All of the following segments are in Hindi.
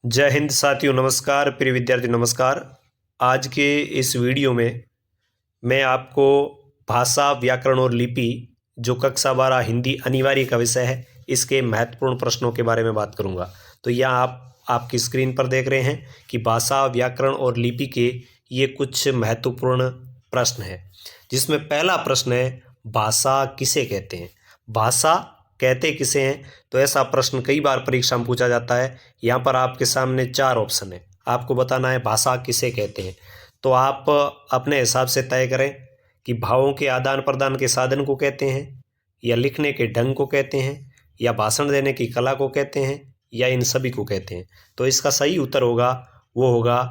जय हिंद साथियों, नमस्कार। प्रिय विद्यार्थी नमस्कार। आज के इस वीडियो में मैं आपको भाषा, व्याकरण और लिपि जो कक्षा 12 हिंदी अनिवार्य का विषय है, इसके महत्वपूर्ण प्रश्नों के बारे में बात करूंगा। तो यहाँ आपकी स्क्रीन पर देख रहे हैं कि भाषा, व्याकरण और लिपि के ये कुछ महत्वपूर्ण प्रश्न हैं, जिसमें पहला प्रश्न है, भाषा किसे कहते हैं। भाषा कहते किसे हैं? तो ऐसा प्रश्न कई बार परीक्षा में पूछा जाता है। यहाँ पर आपके सामने 4 ऑप्शन है, आपको बताना है भाषा किसे कहते हैं। तो आप अपने हिसाब से तय करें कि भावों के आदान प्रदान के साधन को कहते हैं, या लिखने के ढंग को कहते हैं, या भाषण देने की कला को कहते हैं, या इन सभी को कहते हैं। तो इसका सही उत्तर होगा, वो होगा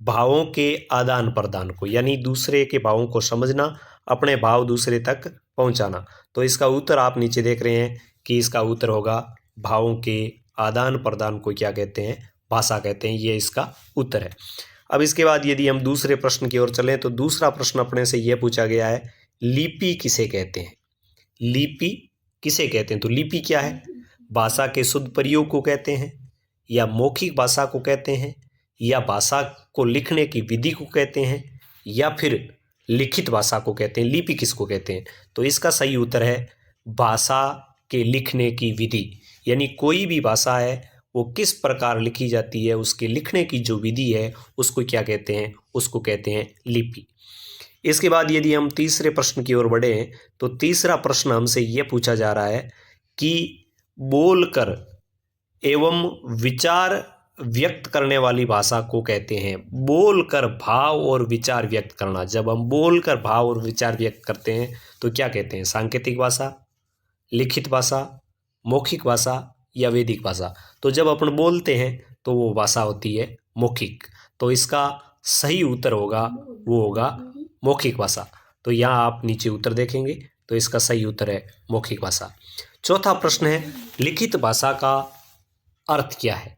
भावों के आदान प्रदान को, यानी दूसरे के भावों को समझना, अपने भाव दूसरे तक पहुंचाना। तो इसका उत्तर आप नीचे देख रहे हैं कि इसका उत्तर होगा भावों के आदान प्रदान को क्या कहते हैं? भाषा कहते हैं। ये इसका उत्तर है। अब इसके बाद यदि हम दूसरे प्रश्न की ओर चलें तो दूसरा प्रश्न अपने से यह पूछा गया है, लिपि किसे कहते हैं। लिपि किसे कहते हैं? तो लिपि क्या है? भाषा के शुद्ध प्रयोग को कहते हैं, या मौखिक भाषा को कहते हैं, या भाषा को लिखने की विधि को कहते हैं, या फिर लिखित भाषा को कहते हैं। लिपि किसको कहते हैं? तो इसका सही उत्तर है भाषा के लिखने की विधि, यानी कोई भी भाषा है वो किस प्रकार लिखी जाती है, उसके लिखने की जो विधि है उसको क्या कहते हैं? उसको कहते हैं लिपि। इसके बाद यदि हम तीसरे प्रश्न की ओर बढ़े तो तीसरा प्रश्न हमसे यह पूछा जा रहा है कि बोलकर एवं विचार व्यक्त करने वाली भाषा को कहते हैं। बोलकर भाव और विचार व्यक्त करना, जब हम बोलकर भाव और विचार व्यक्त करते हैं तो क्या कहते हैं? सांकेतिक भाषा, लिखित भाषा, मौखिक भाषा, या वैदिक भाषा। तो जब अपन बोलते हैं तो वो भाषा होती है मौखिक। तो इसका सही उत्तर होगा, वो होगा मौखिक भाषा। तो यहाँ आप नीचे उत्तर देखेंगे तो इसका सही उत्तर है मौखिक भाषा। चौथा प्रश्न है, लिखित भाषा का अर्थ क्या है।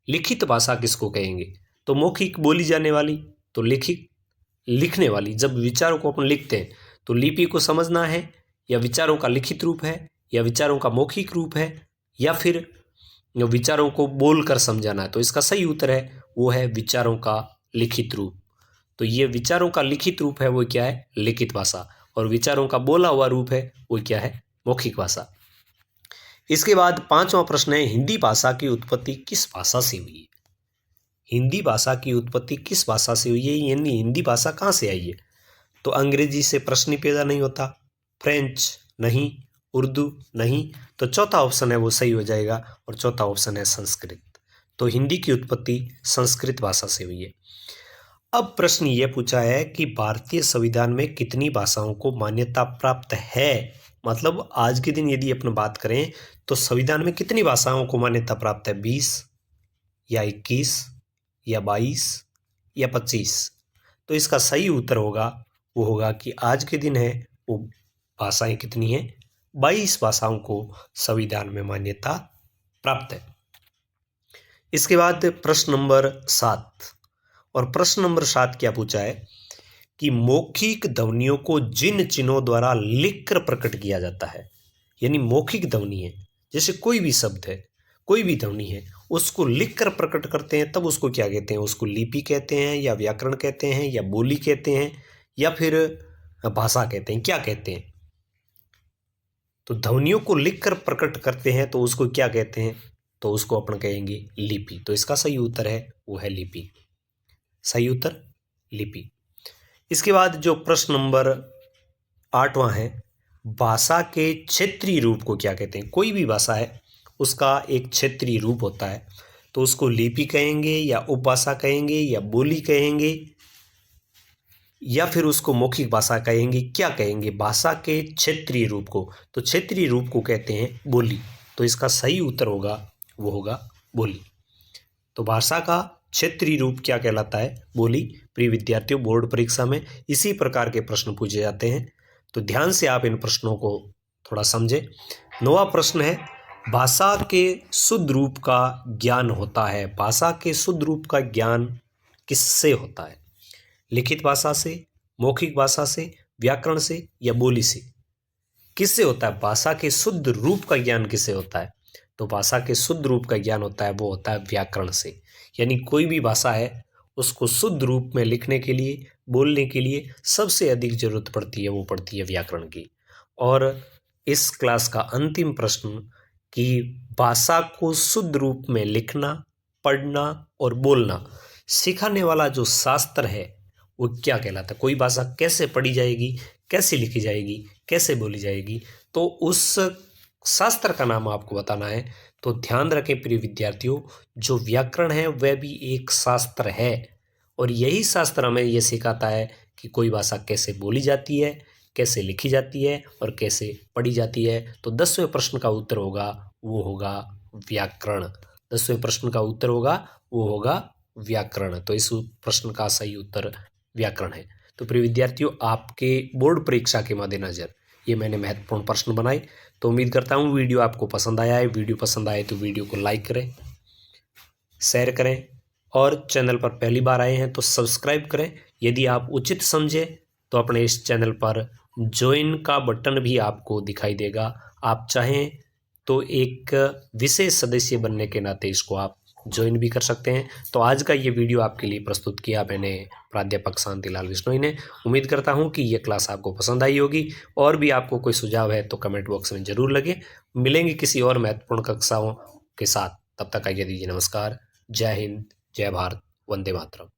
लिखित भाषा किसको कहेंगे? तो मौखिक बोली जाने वाली, तो लिखित लिखने वाली। जब विचारों को अपन लिखते हैं तो लिपि को समझना है, या विचारों का लिखित रूप है, या विचारों का मौखिक रूप है, या फिर विचारों को बोलकर समझाना है। तो इसका सही उत्तर है, वो है विचारों का लिखित रूप। तो ये विचारों का लिखित रूप है, वो क्या है? लिखित भाषा। और विचारों का बोला हुआ रूप है, वो क्या है? मौखिक भाषा। इसके बाद पांचवा प्रश्न है, हिंदी भाषा की उत्पत्ति किस भाषा से हुई है। हिंदी भाषा की उत्पत्ति किस भाषा से हुई है, यानी हिंदी भाषा कहाँ से आई है? तो अंग्रेजी से प्रश्न ही पैदा नहीं होता, फ्रेंच नहीं, उर्दू नहीं। तो चौथा ऑप्शन है वो सही हो जाएगा, और चौथा ऑप्शन है संस्कृत। तो हिंदी की उत्पत्ति संस्कृत भाषा से हुई है। अब प्रश्न ये पूछा है कि भारतीय संविधान में कितनी भाषाओं को मान्यता प्राप्त है। मतलब आज के दिन यदि अपन बात करें तो संविधान में कितनी भाषाओं को मान्यता प्राप्त है? 20 या 21 या 22 या 25। तो इसका सही उत्तर होगा, वो होगा कि आज के दिन है वो भाषाएं कितनी हैं? 22 भाषाओं को संविधान में मान्यता प्राप्त है। इसके बाद प्रश्न नंबर 7, और प्रश्न नंबर 7 क्या पूछा है कि मौखिक ध्वनियों को जिन चिन्हों द्वारा लिखकर प्रकट किया जाता है, यानी मौखिक ध्वनि है, जैसे कोई भी शब्द है, कोई भी ध्वनि है, उसको लिखकर प्रकट करते हैं, तब उसको क्या कहते हैं? उसको लिपि कहते हैं, या व्याकरण कहते हैं, या बोली कहते हैं, या फिर भाषा कहते हैं। क्या कहते हैं? तो ध्वनियों को लिखकर प्रकट करते हैं तो उसको क्या कहते हैं? तो उसको अपन कहेंगे लिपि। तो इसका सही उत्तर है, वो है लिपि। सही उत्तर लिपि। इसके बाद जो प्रश्न नंबर 8वां है, भाषा के क्षेत्रीय रूप को क्या कहते हैं। कोई भी भाषा है उसका एक क्षेत्रीय रूप होता है, तो उसको लिपि कहेंगे, या उपभाषा कहेंगे, या बोली कहेंगे, या फिर उसको मौखिक भाषा कहेंगे। क्या कहेंगे? भाषा के क्षेत्रीय रूप को। तो क्षेत्रीय रूप को कहते हैं बोली। तो इसका सही उत्तर होगा, वो होगा बोली। तो भाषा का क्षेत्रीय रूप क्या कहलाता है? बोली। प्रिय विद्यार्थियों, बोर्ड परीक्षा में इसी प्रकार के प्रश्न पूछे जाते हैं, तो ध्यान से आप इन प्रश्नों को थोड़ा समझें। 9वां प्रश्न है, भाषा के शुद्ध रूप का ज्ञान होता है। भाषा के शुद्ध रूप का ज्ञान किससे होता है? लिखित भाषा से, मौखिक भाषा से, व्याकरण से, या बोली से? किससे होता है? भाषा के शुद्ध रूप का ज्ञान किससे होता है? तो भाषा के शुद्ध रूप का ज्ञान होता है, वो होता है व्याकरण से। यानी कोई भी भाषा है उसको शुद्ध रूप में लिखने के लिए, बोलने के लिए सबसे अधिक जरूरत पड़ती है, वो पड़ती है व्याकरण की। और इस क्लास का अंतिम प्रश्न कि भाषा को शुद्ध रूप में लिखना, पढ़ना और बोलना सिखाने वाला जो शास्त्र है वो क्या कहलाता है? कोई भाषा कैसे पढ़ी जाएगी, कैसे लिखी जाएगी, कैसे बोली जाएगी, तो उस शास्त्र का नाम आपको बताना है। तो ध्यान रखें प्रिय विद्यार्थियों, जो व्याकरण है वह भी एक शास्त्र है और यही शास्त्र हमें यह सिखाता है कि कोई भाषा कैसे बोली जाती है, कैसे लिखी जाती है और कैसे पढ़ी जाती है। तो 10वें प्रश्न का उत्तर होगा, वो होगा व्याकरण। 10वें प्रश्न का उत्तर होगा, वो होगा व्याकरण। तो इस प्रश्न का सही उत्तर व्याकरण है। तो प्रिय विद्यार्थियों, आपके बोर्ड परीक्षा के मद्देनजर ये मैंने महत्वपूर्ण प्रश्न बनाए। तो उम्मीद करता हूँ वीडियो आपको पसंद आया है। वीडियो पसंद आए तो वीडियो को लाइक करें, शेयर करें और चैनल पर पहली बार आए हैं तो सब्सक्राइब करें। यदि आप उचित समझे तो अपने इस चैनल पर ज्वाइन का बटन भी आपको दिखाई देगा। आप चाहें तो एक विशेष सदस्य बनने के नाते इसको आप ज्वाइन भी कर सकते हैं। तो आज का ये वीडियो आपके लिए प्रस्तुत किया मैंने प्राध्यापक शांतिलाल बिश्नोई ने। उम्मीद करता हूँ कि ये क्लास आपको पसंद आई होगी। और भी आपको कोई सुझाव है तो कमेंट बॉक्स में ज़रूर लगे। मिलेंगे किसी और महत्वपूर्ण कक्षाओं के साथ। तब तक आइए दीजिए नमस्कार। जय हिंद, जय भारत, वंदे मातरम।